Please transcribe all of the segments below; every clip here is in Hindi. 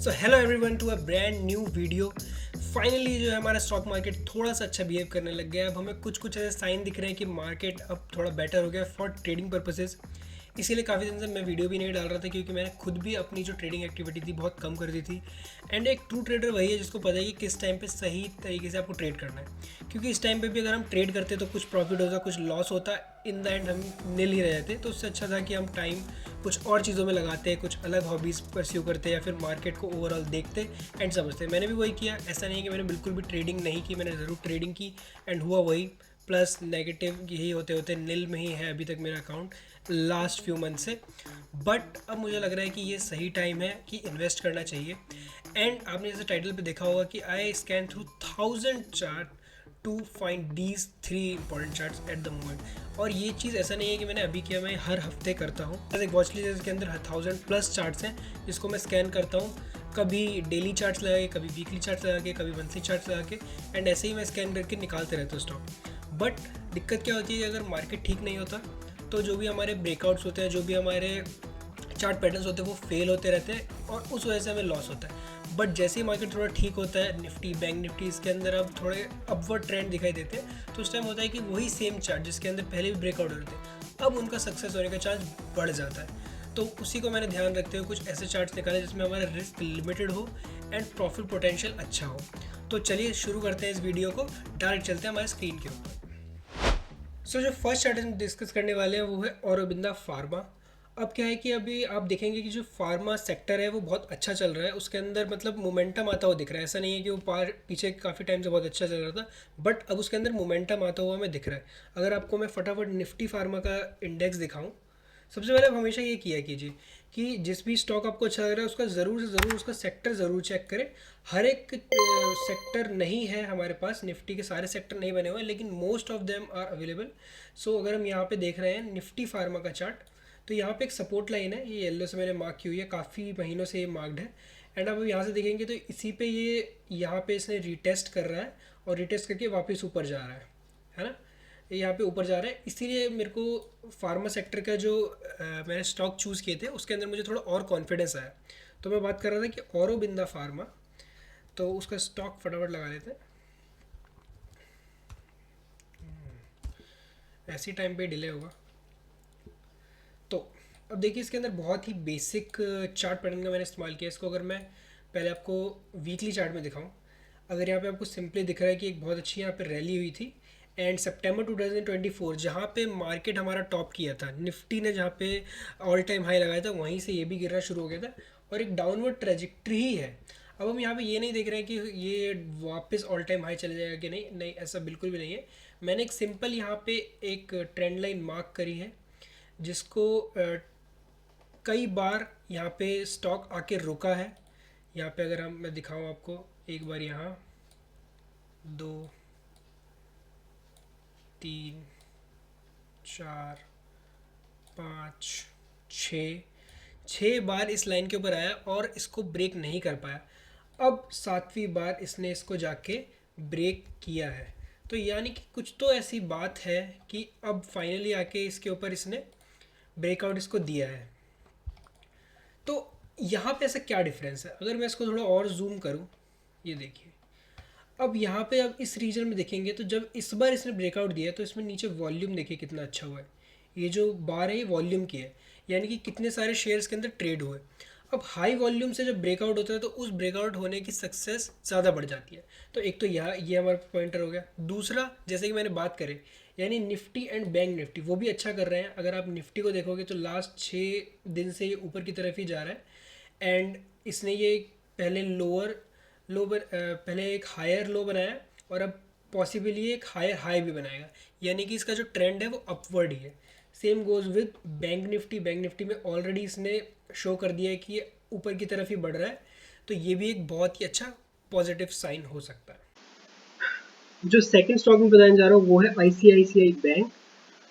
So hello everyone to a brand new video. Finally जो है हमारा स्टॉक मार्केट थोड़ा सा अच्छा बिहेव करने लग गया है। अब हमें कुछ कुछ ऐसे साइन दिख रहे हैं कि मार्केट अब थोड़ा बेटर हो गया फॉर ट्रेडिंग पर्पसेस। इसीलिए काफ़ी दिन से मैं वीडियो भी नहीं डाल रहा था क्योंकि मैंने खुद भी अपनी जो ट्रेडिंग एक्टिविटी थी बहुत कम कर दी थी। एंड एक ट्रू ट्रेडर वही है जिसको पता है कि किस टाइम पे सही तरीके से आपको ट्रेड करना है, क्योंकि इस टाइम पे भी अगर हम ट्रेड करते तो कुछ प्रॉफिट होता कुछ लॉस होता, इन द एंड हम नील ही रह जाते। तो उससे अच्छा था कि हम टाइम कुछ और चीज़ों में लगाते, कुछ अलग हॉबीज़ परस्यू करते या फिर मार्केट को ओवरऑल देखते एंड समझते। मैंने भी वही किया। ऐसा नहीं है कि मैंने बिल्कुल भी ट्रेडिंग नहीं की, मैंने ज़रूर ट्रेडिंग की एंड हुआ वही। प्लस नेगेटिव यही होते होते नील में ही है अभी तक मेरा अकाउंट लास्ट फ्यू मंथ से। बट अब मुझे लग रहा है कि ये सही टाइम है कि इन्वेस्ट करना चाहिए। एंड आपने जैसे टाइटल पे देखा होगा कि I scan through 1000 chart to find these 3 important charts at the moment. और ये चीज़ ऐसा नहीं है कि मैंने अभी किया, मैं हर हफ्ते करता हूँ। एक वॉच लिस्ट जिसके अंदर 1000+ चार्ट्स हैं जिसको मैं स्कैन करता हूँ, कभी डेली चार्ट्स लगा के, कभी वीकली चार्ट्स लगा के, कभी मंथली चार्ट्स लगा के। एंड ऐसे ही मैं स्कैन करके निकालते रहता हूँ स्टॉक। बट दिक्कत क्या होती है कि अगर मार्केट ठीक नहीं होता तो जो भी हमारे ब्रेकआउट्स होते हैं, जो भी हमारे चार्ट पैटर्न्स होते हैं वो फेल होते रहते हैं और उस वजह से हमें लॉस होता है। बट जैसे ही मार्केट थोड़ा ठीक होता है, निफ्टी बैंक निफ्टी इसके अंदर अब थोड़े अपवर्ड ट्रेंड दिखाई देते हैं, तो उस टाइम होता है कि वही सेम चार्ट जिसके अंदर पहले भी ब्रेकआउट हो रहे थे, अब उनका सक्सेस होने का चांस बढ़ जाता है। तो उसी को मैंने ध्यान रखते हुए कुछ ऐसे चार्ट्स निकाले जिसमें हमारा रिस्क लिमिटेड हो एंड प्रॉफिट पोटेंशियल अच्छा हो। तो चलिए शुरू करते हैं इस वीडियो को, डायरेक्ट चलते हैं हमारे स्क्रीन के ऊपर। सो जो फर्स्ट चार्ट हम डिस्कस करने वाले हैं वो है औरोबिंदा फार्मा। अब क्या है कि अभी आप देखेंगे कि जो फार्मा सेक्टर है वो बहुत अच्छा चल रहा है, उसके अंदर मतलब मोमेंटम आता हुआ दिख रहा है। ऐसा नहीं है कि वो पीछे काफ़ी टाइम से बहुत अच्छा चल रहा था, बट अब उसके अंदर मोमेंटम आता हुआ हमें दिख रहा है। अगर आपको मैं फटाफट निफ्टी फार्मा का इंडेक्स दिखाऊं, सबसे पहले आप हमेशा ये किया कीजिए कि जिस भी स्टॉक आपको अच्छा लग रहा है उसका ज़रूर से ज़रूर उसका सेक्टर ज़रूर चेक करें। हर एक सेक्टर नहीं है हमारे पास, निफ्टी के सारे सेक्टर नहीं बने हुए हैं, लेकिन most of them are available. So अगर हम यहाँ पे देख रहे हैं निफ्टी फार्मा का चार्ट, तो यहाँ पे एक सपोर्ट लाइन है, ये येलो से मैंने मार्क की हुई है, काफ़ी महीनों से ये मार्क्ड है। एंड अब यहाँ से देखेंगे तो इसी पे ये यहाँ पे इसने रिटेस्ट कर रहा है और रिटेस्ट करके वापस ऊपर जा रहा है ना। यहाँ पे ऊपर जा रहा है, इसीलिए मेरे को फार्मा सेक्टर का जो मैंने स्टॉक चूज़ किए थे उसके अंदर मुझे थोड़ा और कॉन्फिडेंस आया। तो मैं बात कर रहा था कि औरोबिंदा फार्मा, तो उसका स्टॉक फटाफट लगा लेते हैं। ऐसी टाइम पे डिले होगा। तो अब देखिए इसके अंदर बहुत ही बेसिक चार्ट पैटर्न का मैंने इस्तेमाल किया। इसको अगर मैं पहले आपको वीकली चार्ट में दिखाऊं, अगर यहाँ पे आपको सिंपली दिख रहा है कि एक बहुत अच्छी यहाँ पे रैली हुई थी एंड सितंबर 2024 जहाँ पे मार्केट हमारा टॉप किया था, निफ्टी ने जहाँ पे ऑल टाइम हाई लगाया था वहीं से ये भी गिरना शुरू हो गया था और एक डाउनवर्ड ट्रेजेक्ट्री ही है। अब हम यहाँ पे ये नहीं देख रहे हैं कि ये वापस ऑल टाइम हाई चले जाएगा कि नहीं, नहीं ऐसा बिल्कुल भी नहीं है। मैंने एक सिंपल यहाँ पे एक ट्रेंड लाइन मार्क करी है जिसको कई बार यहाँ पे स्टॉक आके रुका है। यहाँ पे अगर हम मैं दिखाऊँ आपको, एक बार यहाँ 2 3 4 5 6 6 बार इस लाइन के ऊपर आया और इसको ब्रेक नहीं कर पाया। अब 7वीं बार इसने इसको जाके ब्रेक किया है। तो यानी कि कुछ तो ऐसी बात है कि अब फाइनली आके इसके ऊपर इसने ब्रेकआउट इसको दिया है। तो यहाँ पे ऐसा क्या डिफरेंस है, अगर मैं इसको थोड़ा और जूम करूँ, ये देखिए। अब यहाँ पे अब इस रीजन में देखेंगे तो जब इस बार इसने ब्रेकआउट दिया तो इसमें नीचे वॉल्यूम देखिए कितना अच्छा हुआ है। ये जो बार है ये वॉल्यूम की है, यानी कि कितने सारे शेयर्स के अंदर ट्रेड हुए। अब हाई वॉल्यूम से जब ब्रेकआउट होता है तो उस ब्रेकआउट होने की सक्सेस ज़्यादा बढ़ जाती है। तो एक तो यह ये हमारा पॉइंटर हो गया। दूसरा, जैसे कि मैंने बात करें, यानी निफ्टी एंड बैंक निफ्टी वो भी अच्छा कर रहे हैं। अगर आप निफ्टी को देखोगे तो लास्ट 6 दिन से ये ऊपर की तरफ ही जा रहा है एंड इसने ये पहले पहले एक हायर लो बनाया और अब पॉसिबली एक हायर हाई भी बनाएगा, यानी कि इसका जो ट्रेंड है वो अपवर्ड ही है। Same goes with bank Nifty. Bank Nifty में ऑलरेडी इसने शो कर दिया है कि ये ऊपर की तरफ ही बढ़ रहा है, तो ये भी एक बहुत ही अच्छा पॉजिटिव साइन हो सकता है। जो सेकंड स्टॉक में बताने जा रहा हूँ वो है आईसीआईसीआई बैंक।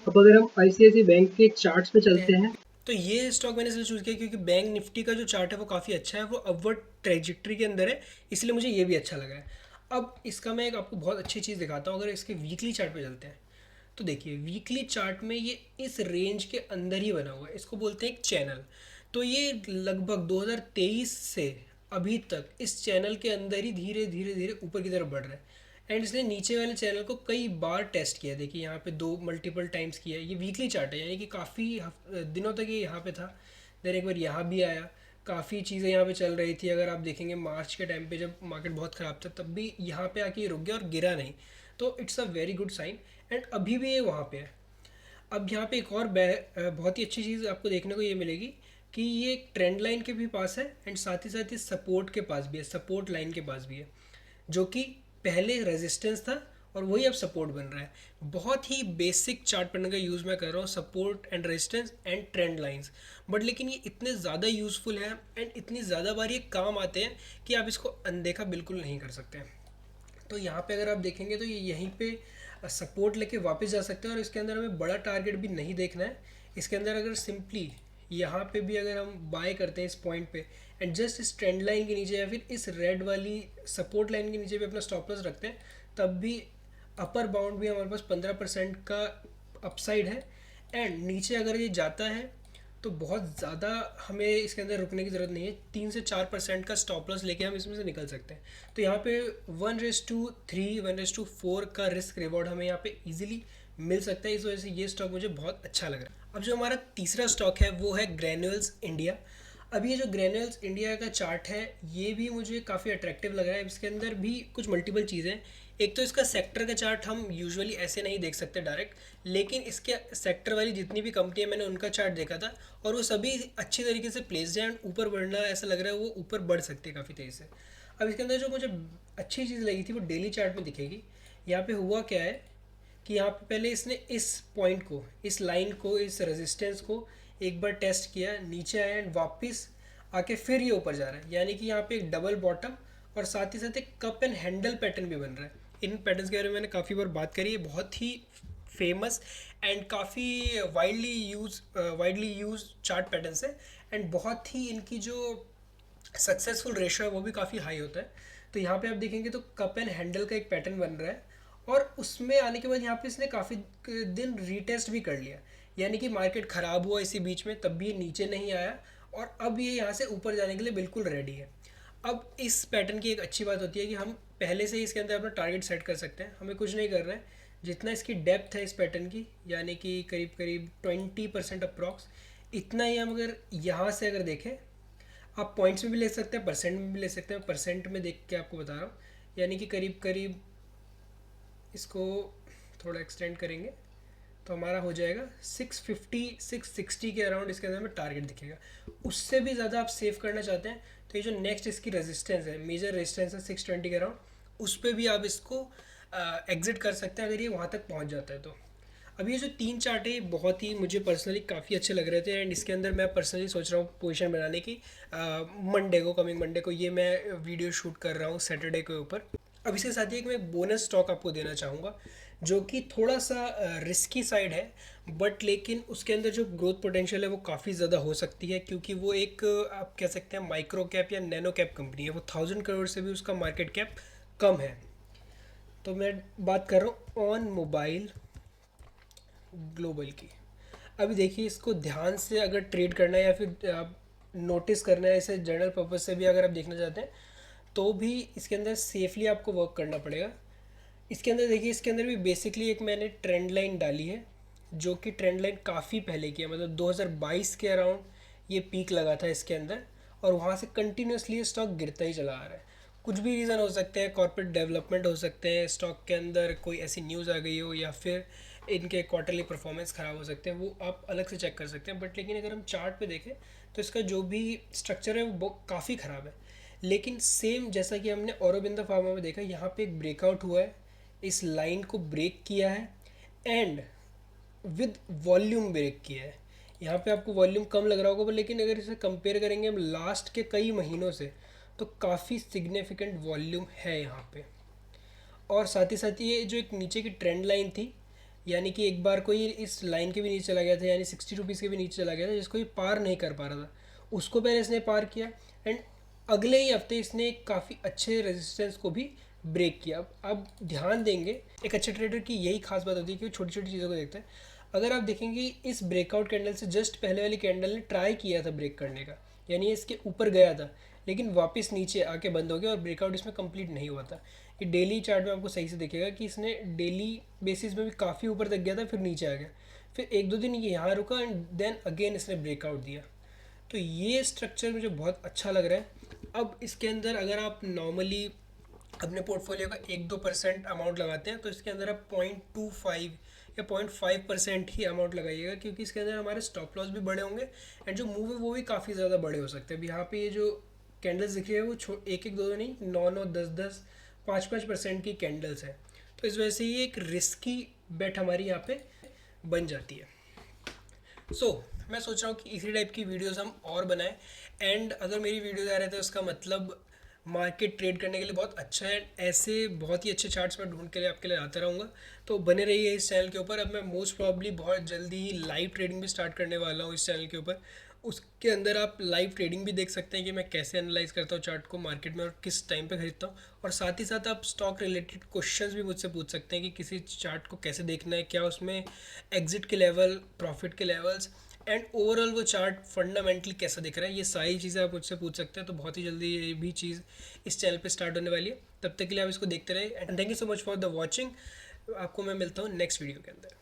अब अगर हम आईसीआईसीआई बैंक के चार्ट्स पे चलते हैं, तो ये स्टॉक मैंने इसलिए चूज़ किया क्योंकि बैंक निफ्टी का जो चार्ट है वो काफ़ी अच्छा है, वो अपवर्ड ट्रेजेक्ट्री के अंदर है, इसलिए मुझे ये भी अच्छा लगा है। अब इसका मैं एक आपको बहुत अच्छी चीज़ दिखाता हूँ। अगर इसके वीकली चार्ट पे चलते हैं तो देखिए वीकली चार्ट में ये इस रेंज के अंदर ही बना हुआ है, इसको बोलते हैं एक चैनल। तो ये लगभग 2023 से अभी तक इस चैनल के अंदर ही धीरे धीरे धीरे ऊपर की तरफ बढ़ रहा है। एंड इसने नीचे वाले चैनल को कई बार टेस्ट किया, देखिए यहाँ पे दो मल्टीपल टाइम्स किया है। ये वीकली चार्ट है, यानी कि काफ़ी दिनों तक ये यहाँ पे था, देन एक बार यहाँ भी आया, काफ़ी चीज़ें यहाँ पे चल रही थी। अगर आप देखेंगे मार्च के टाइम पे जब मार्केट बहुत ख़राब था तब भी यहाँ पे आके ये रुक गया और गिरा नहीं, तो it's a very good sign. And अभी भी ये वहाँ पे है। अब यहाँ पे एक और बहुत ही अच्छी चीज़ आपको देखने को ये मिलेगी कि ये एक ट्रेंड लाइन के भी पास है एंड साथ ही सपोर्ट के पास भी है, सपोर्ट लाइन के पास भी है, जो कि पहले रेजिस्टेंस था और वही अब सपोर्ट बन रहा है। बहुत ही बेसिक चार्ट पैटर्न का यूज़ मैं कर रहा हूँ, support and resistance and trend lines, but लेकिन ये इतने ज़्यादा यूज़फुल हैं एंड इतनी ज़्यादा बार ये काम आते हैं कि आप इसको अनदेखा बिल्कुल नहीं कर सकते हैं। तो यहाँ पे अगर आप देखेंगे तो ये यहीं पे सपोर्ट लेके वापस जा सकते हैं और इसके अंदर हमें बड़ा टारगेट भी नहीं देखना है। इसके अंदर अगर सिंपली यहाँ पे भी अगर हम बाय करते हैं इस पॉइंट पे एंड जस्ट इस ट्रेंड लाइन के नीचे या फिर इस रेड वाली सपोर्ट लाइन के नीचे भी अपना स्टॉप लॉस रखते हैं, तब भी अपर बाउंड भी हमारे पास 15% का अपसाइड है। एंड नीचे अगर ये जाता है तो बहुत ज़्यादा हमें इसके अंदर रुकने की ज़रूरत नहीं है, 3 से 4% का स्टॉप लॉस लेके हम इसमें से निकल सकते हैं। तो यहाँ पे 1:3 1:4 का रिस्क रिवॉर्ड हमें यहाँ पे इजीली मिल सकता है। इस वजह से ये स्टॉक मुझे बहुत अच्छा लग रहा है। अब जो हमारा तीसरा स्टॉक है वो है ग्रैन्यूल्स इंडिया। अब ये जो ग्रैन्यूल्स इंडिया का चार्ट है ये भी मुझे काफ़ी अट्रैक्टिव लग रहा है। इसके अंदर भी कुछ मल्टीपल चीज़ें, एक तो इसका सेक्टर का चार्ट हम यूजुअली ऐसे नहीं देख सकते डायरेक्ट, लेकिन इसके सेक्टर वाली जितनी भी कंपनियां मैंने उनका चार्ट देखा था और वो सभी अच्छी तरीके से प्लेस्ड हैं। ऊपर बढ़ना ऐसा लग रहा है वो ऊपर बढ़ सकते हैं काफ़ी तेज़ी से। अब इसके अंदर जो मुझे अच्छी चीज़ लगी थी वो डेली चार्ट में दिखेगी। यहाँ पे हुआ क्या है कि यहाँ पे पहले इसने इस पॉइंट को, इस लाइन को, इस रेजिस्टेंस को एक बार टेस्ट किया, नीचे आया एंड वापस आके फिर ये ऊपर जा रहा है, यानी कि यहाँ पे एक डबल बॉटम और साथ ही साथ एक कप एंड हैंडल पैटर्न भी बन रहा है। इन पैटर्न्स के बारे में मैंने काफ़ी बार बात करी है, बहुत ही फेमस एंड काफ़ी वाइडली यूज चार्ट पैटर्न्स है एंड बहुत ही इनकी जो सक्सेसफुल रेशो है वो भी काफ़ी हाई होता है। तो यहाँ पे आप देखेंगे तो कप एंड हैंडल का एक पैटर्न बन रहा है और उसमें आने के बाद यहाँ पे इसने काफ़ी दिन रीटेस्ट भी कर लिया, यानी कि मार्केट ख़राब हुआ इसी बीच में तब भी ये नीचे नहीं आया और अब ये यहाँ से ऊपर जाने के लिए बिल्कुल रेडी है। अब इस पैटर्न की एक अच्छी बात होती है कि हम पहले से ही इसके अंदर अपना टारगेट सेट कर सकते हैं, हमें कुछ नहीं कर रहे हैं। जितना इसकी डेप्थ है इस पैटर्न की, यानी कि करीब करीब 20% अप्रॉक्स, इतना ही हम अगर यहाँ से अगर देखें, आप पॉइंट्स में भी ले सकते हैं, परसेंट में भी ले सकते हैं। परसेंट में देख के आपको बता रहा हूँ, यानी कि करीब करीब इसको थोड़ा एक्सटेंड करेंगे तो हमारा हो जाएगा 650 660 के अराउंड इसके अंदर में टारगेट दिखेगा। उससे भी ज़्यादा आप सेव करना चाहते हैं तो ये जो नेक्स्ट इसकी रेजिस्टेंस है, मेजर रेजिस्टेंस है 620 के अराउंड, उस पर भी आप इसको एग्जिट कर सकते हैं अगर ये वहाँ तक पहुँच जाता है तो। अब ये जो 3 चार्ट है ये बहुत ही मुझे पर्सनली काफ़ी अच्छे लग रहे थे एंड इसके अंदर मैं पर्सनली सोच रहा हूँ पोजीशन बनाने की। मंडे को, कमिंग मंडे को ये मैं वीडियो शूट कर रहा हूँ सैटरडे के ऊपर। अब इसके साथ ही एक मैं बोनस स्टॉक आपको देना चाहूँगा जो कि थोड़ा सा रिस्की साइड है, बट लेकिन उसके अंदर जो ग्रोथ पोटेंशियल है वो काफ़ी ज़्यादा हो सकती है, क्योंकि वो एक आप कह सकते हैं माइक्रो कैप या नैनो कैप कंपनी है। वो 1000 करोड़ से भी उसका मार्केट कैप कम है। तो मैं बात कर रहा हूँ ऑन मोबाइल ग्लोबल की। अभी देखिए, इसको ध्यान से अगर ट्रेड करना है या फिर आप नोटिस करना है, ऐसे जनरल पर्पज से भी अगर आप देखना चाहते हैं तो भी इसके अंदर सेफली आपको वर्क करना पड़ेगा। इसके अंदर देखिए, इसके अंदर भी बेसिकली एक मैंने ट्रेंड लाइन डाली है जो कि ट्रेंड लाइन काफ़ी पहले की है, मतलब 2022 के अराउंड ये पीक लगा था इसके अंदर और वहाँ से कंटिन्यूसली ये स्टॉक गिरता ही चला आ रहा है। कुछ भी रीज़न हो सकते हैं, कॉर्पोरेट डेवलपमेंट हो सकते हैं, स्टॉक के अंदर कोई ऐसी न्यूज़ आ गई हो या फिर इनके क्वार्टरली परफॉर्मेंस ख़राब हो सकते हैं, वो आप अलग से चेक कर सकते हैं। बट लेकिन अगर हम चार्ट पे देखें तो इसका जो भी स्ट्रक्चर है वो काफ़ी ख़राब है। लेकिन सेम जैसा कि हमने औरोबिंदो फार्मा में देखा, यहाँ पे एक ब्रेकआउट हुआ है, इस लाइन को ब्रेक किया है एंड विद वॉल्यूम ब्रेक किया है। यहाँ पे आपको वॉल्यूम कम लग रहा होगा, लेकिन अगर इसे कंपेयर करेंगे हम लास्ट के कई महीनों से तो काफ़ी सिग्निफिकेंट वॉल्यूम है यहाँ पे। और साथ ही ये जो एक नीचे की ट्रेंड लाइन थी, यानी कि एक बार कोई इस लाइन के भी नीचे चला गया था, यानी 60 रुपीज़ के भी नीचे चला गया था, जिसको ये पार नहीं कर पा रहा था, उसको पहले इसने पार किया एंड अगले ही हफ्ते इसने काफ़ी अच्छे रेजिस्टेंस को भी ब्रेक किया। अब ध्यान देंगे, एक अच्छे ट्रेडर की यही खास बात होती है कि वो छोटी छोटी चीज़ों को देखते हैं। अगर आप देखेंगे इस ब्रेकआउट कैंडल से जस्ट पहले वाली कैंडल ने ट्राई किया था ब्रेक करने का, यानी इसके ऊपर गया था, लेकिन वापस नीचे आके बंद हो गया और ब्रेकआउट इसमें कंप्लीट नहीं हुआ था। ये डेली चार्ट में आपको सही से दिखेगा कि इसने डेली बेसिस में भी काफ़ी ऊपर तक गया था, फिर नीचे आ गया, फिर एक दो दिन ये यहाँ रुका एंड देन अगेन इसने ब्रेकआउट दिया। तो ये स्ट्रक्चर मुझे बहुत अच्छा लग रहा है। अब इसके अंदर अगर आप नॉर्मली अपने पोर्टफोलियो का 1-2% अमाउंट लगाते हैं तो इसके अंदर आप 0.25 या 0.5% ही अमाउंट लगाइएगा, क्योंकि इसके अंदर हमारे स्टॉप लॉस भी बड़े होंगे एंड जो मूव है वो भी काफ़ी ज़्यादा बड़े हो सकते हैं। अब यहाँ पे ये जो कैंडल्स दिख रही है वो एक एक दो दो नहीं, 9-9, 10-10, 5-5% की कैंडल्स हैं। तो इस वजह से ये एक रिस्की बेट हमारी यहाँ पे बन जाती है। मैं सोच रहा हूँ कि इसी टाइप की वीडियोस हम और बनाएं एंड अगर मेरी वीडियोस आ रहे थे उसका मतलब मार्केट ट्रेड करने के लिए बहुत अच्छा है। ऐसे बहुत ही अच्छे चार्ट्स मैं ढूंढ के लिए आपके लिए आता रहूँगा, तो बने रहिए इस चैनल के ऊपर। अब मैं मोस्ट प्रॉब्ली बहुत जल्दी ही लाइव ट्रेडिंग भी स्टार्ट करने वाला हूँ इस चैनल के ऊपर। उसके अंदर आप लाइव ट्रेडिंग भी देख सकते हैं कि मैं कैसे एनालाइज करता हूँ चार्ट को मार्केट में और किस टाइम पे खरीदता हूँ। और साथ ही साथ आप स्टॉक रिलेटेड क्वेश्चंस भी मुझसे पूछ सकते हैं कि किसी चार्ट को कैसे देखना है, क्या उसमें एग्जिट के लेवल, प्रॉफिट के लेवल्स एंड ओवरऑल वो चार्ट फंडामेंटली कैसा दिख रहा है, ये सारी चीज़ें आप मुझसे पूछ सकते हैं। तो बहुत ही जल्दी ये भी चीज़ इस चैनल पे स्टार्ट होने वाली है। तब तक के लिए आप इसको देखते रहे and thank you so much for the watching. आपको मैं मिलता हूँ नेक्स्ट वीडियो के अंदर।